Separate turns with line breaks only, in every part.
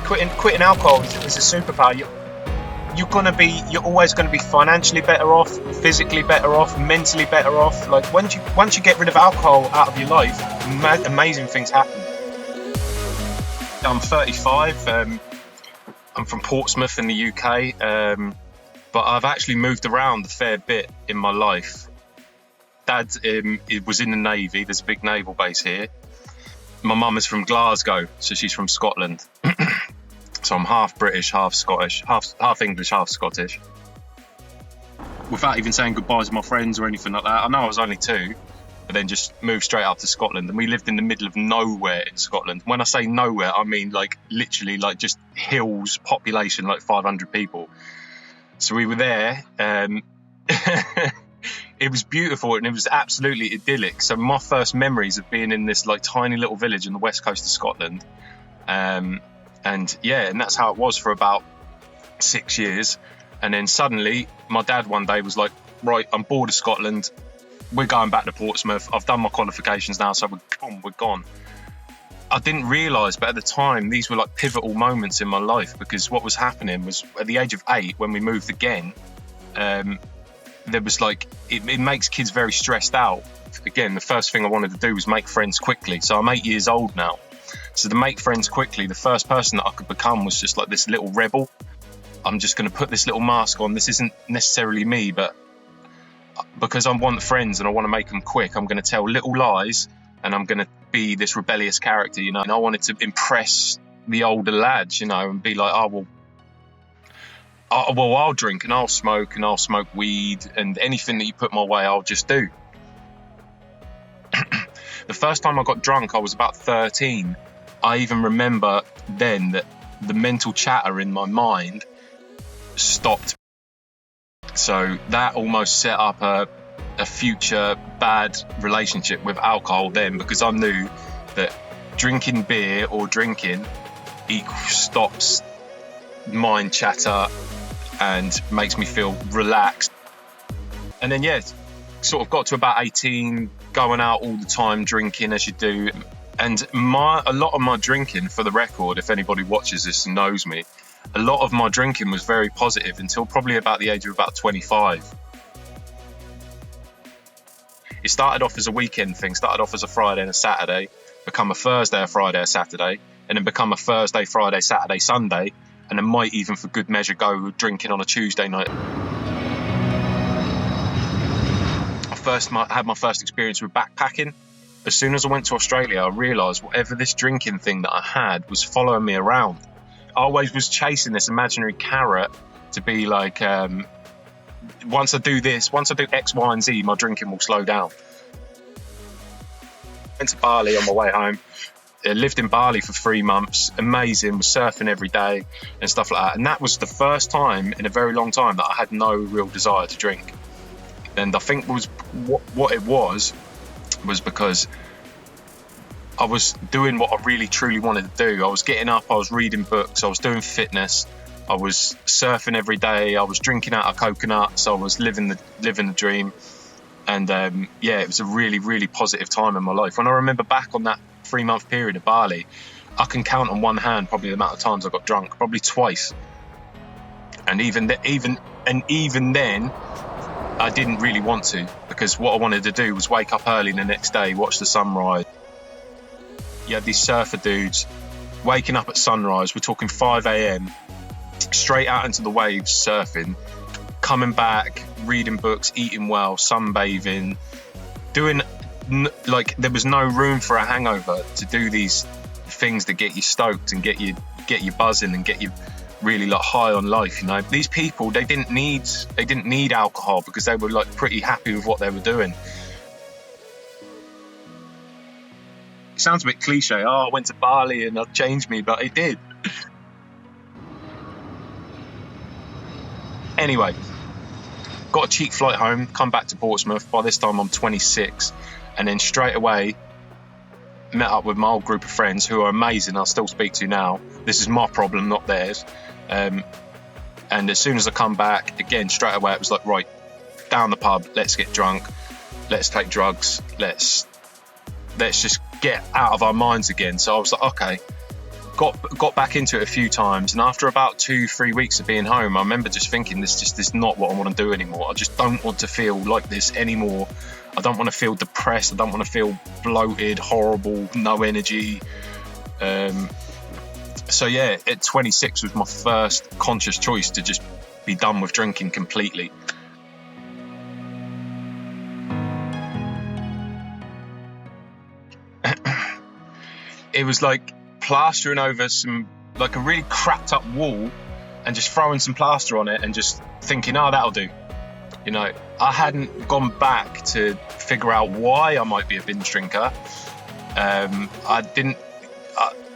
quitting alcohol is a superpower. You're always going to be financially better off, physically better off, mentally better off. Like once you get rid of alcohol out of your life, amazing things happen. I'm 35. I'm from Portsmouth in the UK, but I've actually moved around a fair bit in my life. Dad was in the Navy. There's a big naval base here. My mum is from Glasgow, so she's from Scotland. So I'm half British, half Scottish, half English, half Scottish. Without even saying goodbye to my friends or anything like that. I know I was only 2, but then just moved straight up to Scotland. And we lived in the middle of nowhere in Scotland. When I say nowhere, I mean like literally like just hills, population like 500 people. So we were there. It was beautiful and it was absolutely idyllic. So my first memories of being in this like tiny little village on the west coast of Scotland. And that's how it was for about 6 years. And then suddenly my dad one day was like, right, I'm bored of Scotland. We're going back to Portsmouth. I've done my qualifications now, so we're gone. I didn't realise, but at the time, these were like pivotal moments in my life, because what was happening was at the age of 8, when we moved again, there was like, it makes kids very stressed out. Again, the first thing I wanted to do was make friends quickly. So I'm 8 years old now. So to make friends quickly, the first person that I could become was just like this little rebel. I'm just going to put this little mask on. This isn't necessarily me, but because I want friends and I want to make them quick, I'm going to tell little lies and I'm going to be this rebellious character, you know. And I wanted to impress the older lads, you know, and be like, I'll drink and I'll smoke weed, and anything that you put my way, I'll just do. The first time I got drunk, I was about 13. I even remember then that the mental chatter in my mind stopped. So that almost set up a future bad relationship with alcohol then, because I knew that drinking beer or drinking stops mind chatter and makes me feel relaxed. And then sort of got to about 18, going out all the time, drinking as you do. And a lot of my drinking, for the record, if anybody watches this and knows me, a lot of my drinking was very positive until probably about the age of about 25. It started off as a weekend thing, started off as a Friday and a Saturday, become a Thursday, a Friday, a Saturday, and then become a Thursday, Friday, Saturday, Sunday, and then might even for good measure go drinking on a Tuesday night. I had my first experience with backpacking. As soon as I went to Australia, I realised whatever this drinking thing that I had was following me around. I always was chasing this imaginary carrot to be like, once I do X, Y, and Z, my drinking will slow down. Went to Bali on my way home. Lived in Bali for 3 months. Amazing. Was surfing every day and stuff like that. And that was the first time in a very long time that I had no real desire to drink. And I think what it was because I was doing what I really truly wanted to do. I was getting up, I was reading books, I was doing fitness, I was surfing every day, I was drinking out of coconuts, I was living the dream. And it was a really, really positive time in my life. When I remember back on that 3-month period at Bali, I can count on one hand probably the amount of times I got drunk, probably twice. And even then, I didn't really want to, because what I wanted to do was wake up early the next day, watch the sunrise. You had these surfer dudes waking up at sunrise, we're talking 5 a.m, straight out into the waves surfing, coming back, reading books, eating well, sunbathing, doing like there was no room for a hangover to do these things that get you stoked and get you buzzing and get you really like high on life, you know. These people, they didn't need alcohol because they were like pretty happy with what they were doing. It sounds a bit cliche, I went to Bali and that changed me, but it did. Anyway, got a cheap flight home, come back to Portsmouth. By this time I'm 26, and then straight away met up with my old group of friends who are amazing. I'll still speak to now. This is my problem, not theirs. And as soon as I come back, again, straight away it was like, right, down the pub, let's get drunk, let's take drugs, let's just get out of our minds again. So I was like, okay, got back into it a few times, and after about 2-3 weeks of being home, I remember just thinking, this just is not what I want to do anymore. I just don't want to feel like this anymore. I don't want to feel depressed. I don't want to feel bloated, horrible, no energy. So yeah, at 26 was my first conscious choice to just be done with drinking completely. It was like plastering over like a really cracked up wall and just throwing some plaster on it and just thinking, oh, that'll do. You know, I hadn't gone back to figure out why I might be a binge drinker.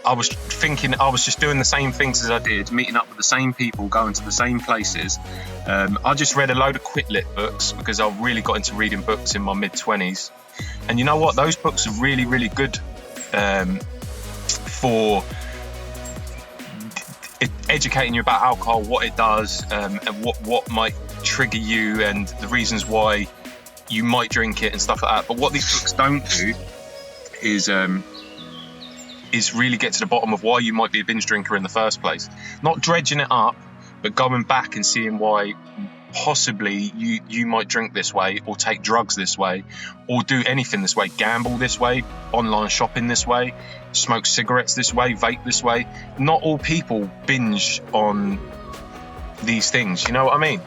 I was thinking I was just doing the same things as I did, meeting up with the same people, going to the same places. I just read a load of quit lit books because I really got into reading books in my mid-20s. And you know what? Those books are really, really good for educating you about alcohol, what it does, and what might trigger you, and the reasons why you might drink it and stuff like that. But what these books don't do is really get to the bottom of why you might be a binge drinker in the first place. Not dredging it up, but going back and seeing why possibly you might drink this way, or take drugs this way, or do anything this way, gamble this way, online shopping this way, smoke cigarettes this way, vape this way. Not all people binge on these things, you know what I mean?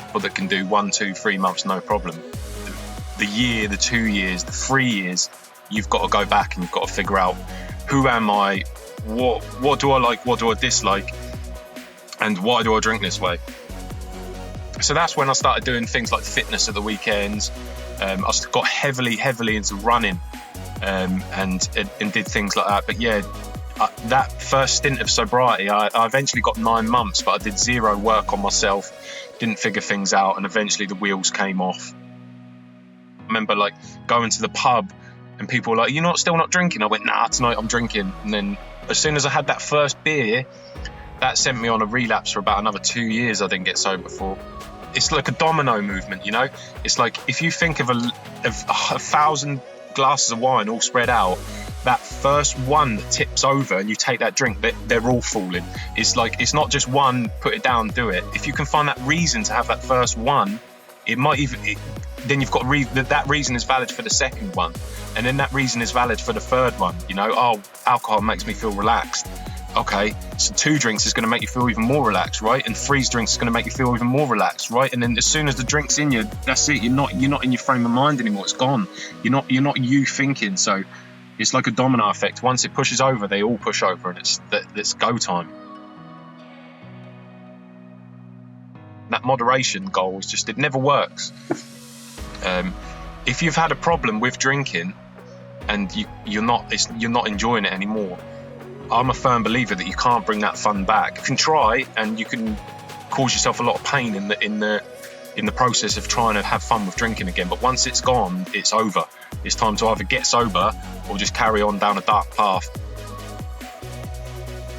People that can do 1, 2, 3 months no problem. The year, the 2 years, the 3 years, you've got to go back and you've got to figure out, who am I, what do I like, what do I dislike, and why do I drink this way? So that's when I started doing things like fitness at the weekends. I got heavily into running, and did things like that. But yeah, that first stint of sobriety, I eventually got 9 months, but I did zero work on myself, didn't figure things out, and eventually the wheels came off. I remember like going to the pub and people were like, "You're still not drinking?" I went, "Nah, tonight I'm drinking." And then as soon as I had that first beer, that sent me on a relapse for about another 2 years. I didn't get sober for. It's like a domino movement, you know? It's like if you think of a 1,000 glasses of wine all spread out, that first one that tips over and you take that drink, they're all falling. It's like, it's not just one, put it down, do it. If you can find that reason to have that first one, it might even... then you've got that reason is valid for the second one, and then that reason is valid for the third one. You know, oh, alcohol makes me feel relaxed. Okay, so 2 drinks is going to make you feel even more relaxed, right? And 3 drinks is going to make you feel even more relaxed, right? And then as soon as the drink's in you, that's it. You're not in your frame of mind anymore. It's gone. You're not you thinking. So it's like a domino effect. Once it pushes over, they all push over, and it's go time. That moderation goal is just, it never works. If you've had a problem with drinking and you're not enjoying it anymore, I'm a firm believer that you can't bring that fun back. You can try, and you can cause yourself a lot of pain in the process of trying to have fun with drinking again. But once it's gone, it's over. It's time to either get sober or just carry on down a dark path.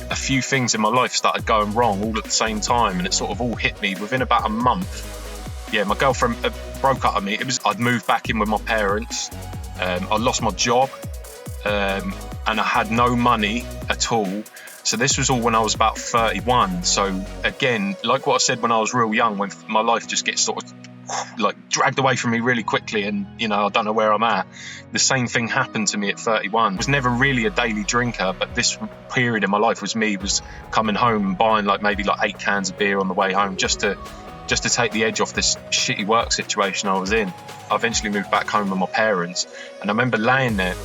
A few things in my life started going wrong all at the same time, and it sort of all hit me within about a month. Yeah, my girlfriend broke up with me. I'd moved back in with my parents. I lost my job, and I had no money at all. So this was all when I was about 31. So again, like what I said when I was real young, when my life just gets sort of like dragged away from me really quickly, and you know, I don't know where I'm at. The same thing happened to me at 31. I was never really a daily drinker, but this period in my life was coming home and buying maybe 8 cans of beer on the way home just to take the edge off this shitty work situation I was in. I eventually moved back home with my parents, and I remember laying there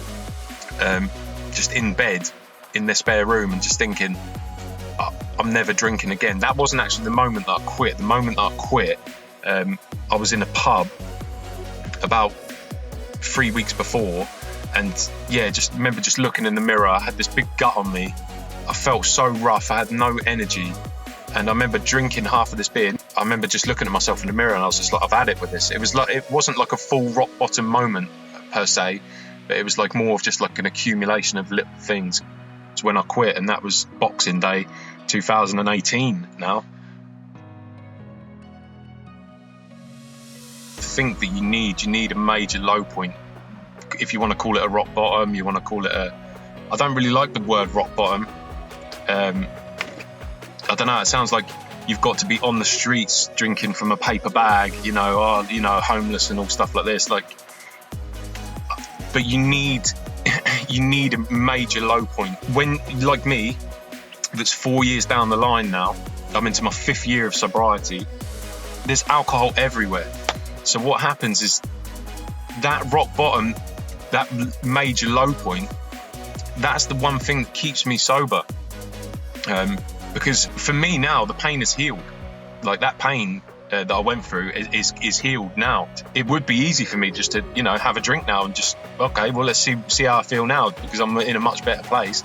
just in bed in their spare room and just thinking, I'm never drinking again. That wasn't actually the moment that I quit. The moment that I quit, I was in a pub about 3 weeks before, and yeah, just remember just looking in the mirror. I had this big gut on me. I felt so rough. I had no energy. And I remember drinking half of this beer. I remember just looking at myself in the mirror, and I was just like, I've had it with this. It wasn't like a full rock bottom moment per se, but it was like more of just like an accumulation of little things. It's when I quit, and that was Boxing Day 2018 now. I think that you need a major low point. If you want to call it a rock bottom, you want to call it I don't really like the word rock bottom. I don't know, it sounds like you've got to be on the streets drinking from a paper bag, homeless and all stuff like this. But you need a major low point. When, like me, that's 4 years down the line now, I'm into my 5th year of sobriety, there's alcohol everywhere. So what happens is that rock bottom, that major low point, that's the one thing that keeps me sober. Because for me now, the pain is healed. Like that pain that I went through is healed now. It would be easy for me just to, have a drink now and just, okay, well, let's see how I feel now, because I'm in a much better place.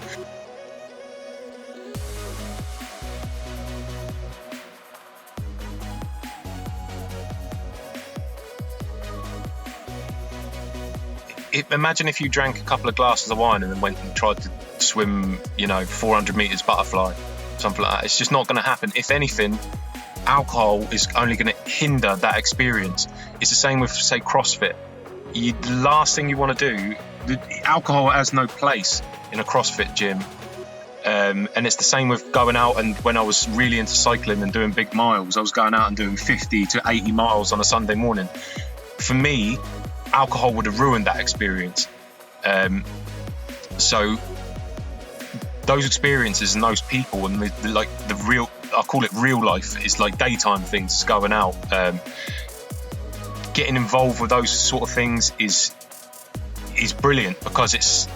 Imagine if you drank a couple of glasses of wine and then went and tried to swim, 400 meters butterfly, something like that. It's just not going to happen. If anything, alcohol is only going to hinder that experience. It's the same with, say, CrossFit. The last thing you want to do, alcohol has no place in a CrossFit gym. And it's the same with going out. And when I was really into cycling and doing big miles, I was going out and doing 50 to 80 miles on a Sunday morning. For me, alcohol would have ruined that experience. So those experiences and those people and the real, I call it real life, is like daytime things, going out, getting involved with those sort of things is brilliant, because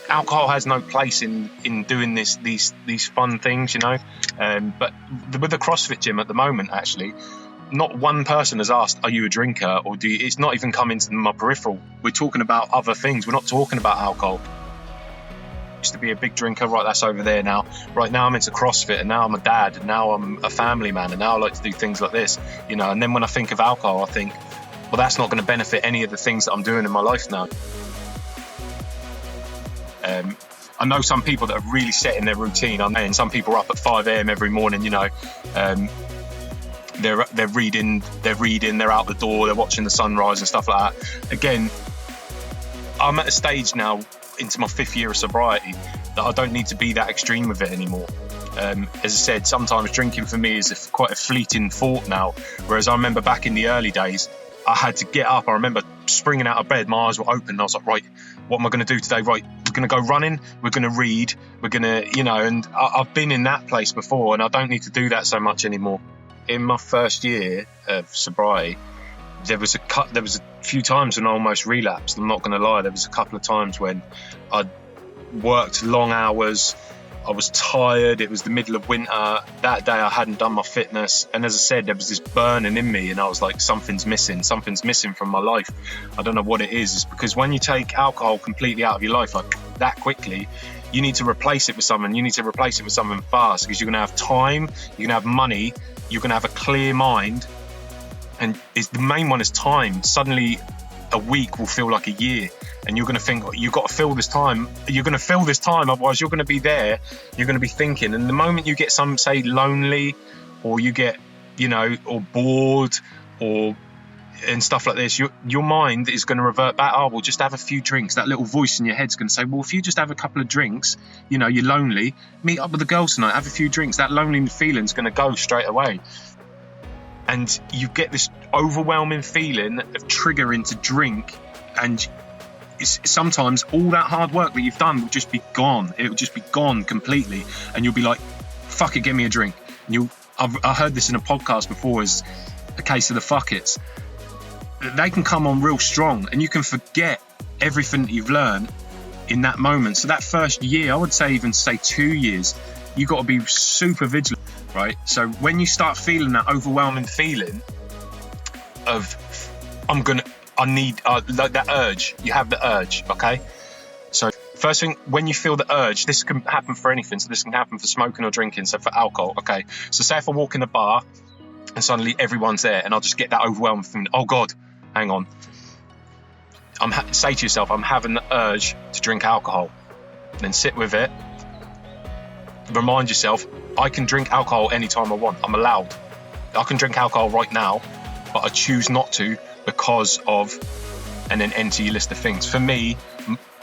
alcohol has no place in doing these fun things, but with the CrossFit gym at the moment, actually, not one person has asked, are you a drinker, or do you? It's not even come into my peripheral. We're talking about other things. We're not talking about alcohol. Used to be a big drinker, right, that's over there now. Right now I'm into CrossFit, and now I'm a dad, and now I'm a family man, and now I like to do things like this, and then when I think of alcohol, I think, well, that's not going to benefit any of the things that I'm doing in my life now. I know some people that are really set in their routine, and some people are up at 5 a.m. every morning, they're reading, they're out the door, they're watching the sunrise and stuff like that. Again, I'm at a stage now into my 5th year of sobriety that I don't need to be that extreme with it anymore. As I said, sometimes drinking for me is quite a fleeting thought now, whereas I remember back in the early days, I had to get up. I remember springing out of bed, my eyes were open, and I was like, right, what am I going to do today? Right, we're going to go running, we're going to read, we're going to, and I've been in that place before, and I don't need to do that so much anymore. In my first year of sobriety, there was a few times when I almost relapsed. I'm not going to lie. There was a couple of times when I'd worked long hours, I was tired, it was the middle of winter, that day I hadn't done my fitness, and as I said, there was this burning in me, and I was like, something's missing from my life. I don't know what it is. It's because when you take alcohol completely out of your life like that quickly, you need to replace it with something. You need to replace it with something fast, because you're going to have time, you're going to have money, you're going to have a clear mind, and the main one is time. Suddenly a week will feel like a year, and you're going to think, you've got to fill this time, otherwise you're going to be there, you're going to be thinking. And the moment you get say lonely, or you get or bored, and stuff like this, your mind is going to revert back. Oh, well, just have a few drinks. That little voice in your head's going to say, well, if you just have a couple of drinks, you're lonely, meet up with the girls tonight, have a few drinks, that lonely feeling's going to go straight away. And you get this overwhelming feeling of triggering to drink, and sometimes all that hard work that you've done will just be gone. It will just be gone completely, and you'll be like, fuck it, give me a drink. And I heard this in a podcast before as a case of the fuck it's. They can come on real strong, and you can forget everything that you've learned in that moment. So that first year, I would say 2 years, you've got to be super vigilant, right? So when you start feeling that overwhelming feeling of, like that urge, you have the urge, okay? So first thing, when you feel the urge, this can happen for anything. So this can happen for smoking or drinking, so for alcohol, okay? So say if I walk in a bar and suddenly everyone's there, and I'll just get that overwhelming feeling, oh God, hang on. Say to yourself, I'm having the urge to drink alcohol. Then sit with it. Remind yourself, I can drink alcohol anytime I want. I'm allowed. I can drink alcohol right now, but I choose not to because of, and then enter your list of things. For me,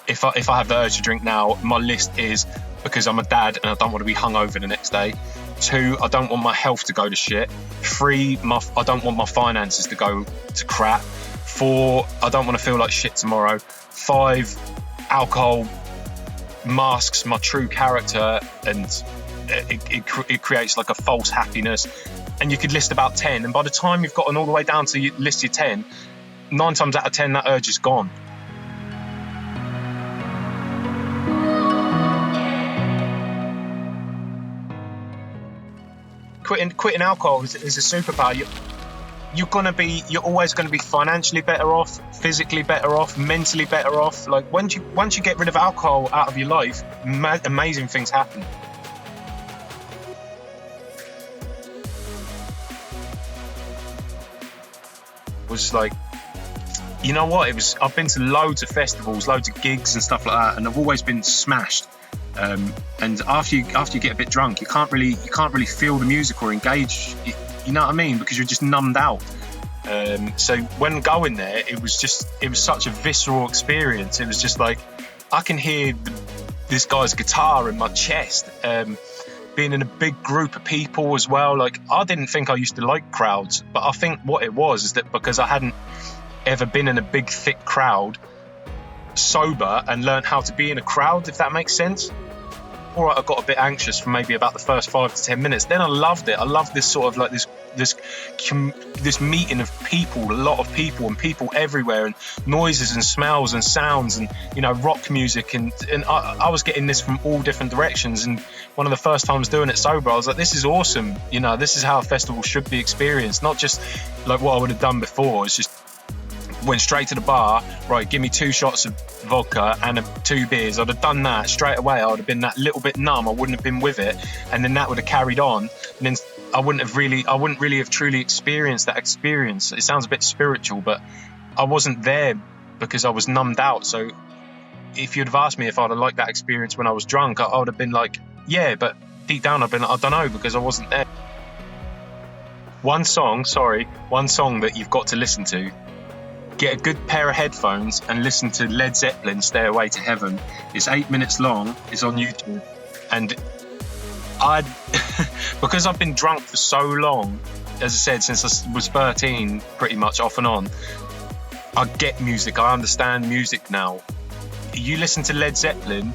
if I have the urge to drink now, my list is because I'm a dad and I don't want to be hungover the next day. 2, I don't want my health to go to shit. 3, I don't want my finances to go to crap. 4, I don't want to feel like shit tomorrow. 5, alcohol masks my true character, and it creates like a false happiness. And you could list about 10, and by the time you've gotten all the way down to list your 10, 9 times out of 10 that urge is gone. Quitting alcohol is a superpower. You're always going to be financially better off, physically better off, mentally better off. Like once you get rid of alcohol out of your life, amazing things happen. Was like, you know what? I've been to loads of festivals, loads of gigs and stuff like that, and I've always been smashed. And after you get a bit drunk, you can't really feel the music or engage. You know what I mean? Because you're just numbed out. So when going there, it was such a visceral experience. It was just like I can hear this guy's guitar in my chest. Being in a big group of people as well. Like I didn't think I used to like crowds, but I think what it was is that because I hadn't ever been in a big thick crowd sober and learned how to be in a crowd, if that makes sense. All right, I got a bit anxious for maybe about the first 5 to 10 minutes. Then I loved it. I loved this sort of like this meeting of people, a lot of people and people everywhere, and noises and smells and sounds, and rock music, and I was getting this from all different directions. And one of the first times doing it sober, I was like, this is awesome. This is how a festival should be experienced, not just like what I would have done before. It's just went straight to the bar, right, give me 2 shots of vodka and 2 beers. I'd have done that straight away. I would have been that little bit numb. I wouldn't have been with it, and then that would have carried on, and then I wouldn't really have truly experienced that experience. It sounds a bit spiritual, but I wasn't there because I was numbed out. So if you'd have asked me if I'd have liked that experience when I was drunk, I would have been like, yeah, but deep down I've been like, I don't know, because I wasn't there. One song that you've got to listen to. Get a good pair of headphones and listen to Led Zeppelin, Stairway to Heaven. It's 8 minutes long. It's on YouTube. And because I've been drunk for so long, as I said, since I was 13, pretty much off and on, I get music. I understand music now. You listen to Led Zeppelin,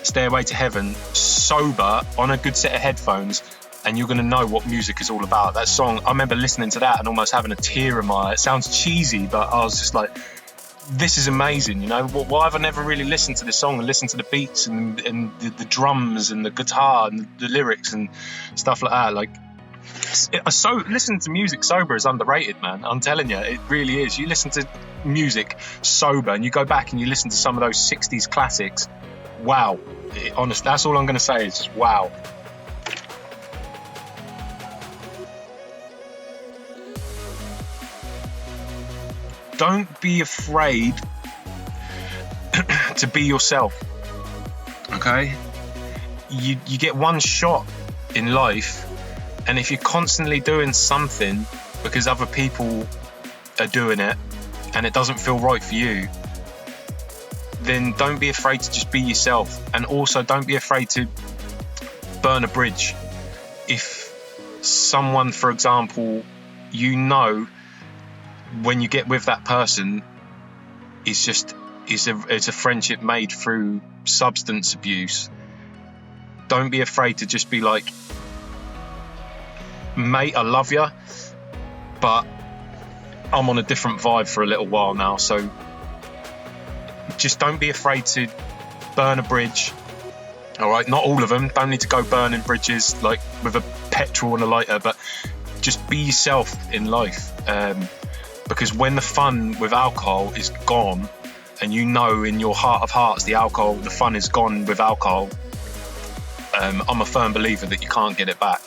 Stairway to Heaven, sober, on a good set of headphones, and you're going to know what music is all about. That song, I remember listening to that and almost having a tear in my eye. It sounds cheesy, but I was just like, this is amazing, Why have I never really listened to this song and listened to the beats and the drums and the guitar and the lyrics and stuff like that? Like, so listening to music sober is underrated, man. I'm telling you, it really is. You listen to music sober and you go back and you listen to some of those 60s classics. Wow. Honest, that's all I'm going to say is just wow. Don't be afraid to be yourself, okay? You get one shot in life, and if you're constantly doing something because other people are doing it and it doesn't feel right for you, then don't be afraid to just be yourself. And also don't be afraid to burn a bridge. If someone, for example, when you get with that person, it's a friendship made through substance abuse, don't be afraid to just be like, mate, I love you, but I'm on a different vibe for a little while now, so just don't be afraid to burn a bridge. All right, not all of them, don't need to go burning bridges like with a petrol and a lighter, but just be yourself in life. Because when the fun with alcohol is gone, and in your heart of hearts the fun is gone with alcohol, I'm a firm believer that you can't get it back.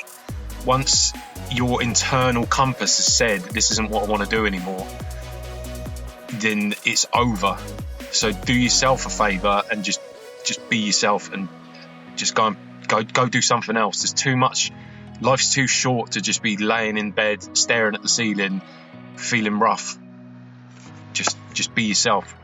Once your internal compass has said, this isn't what I want to do anymore, then it's over. So do yourself a favour and just be yourself, and just go do something else. There's too much. Life's too short to just be laying in bed, staring at the ceiling, feeling rough. Just be yourself.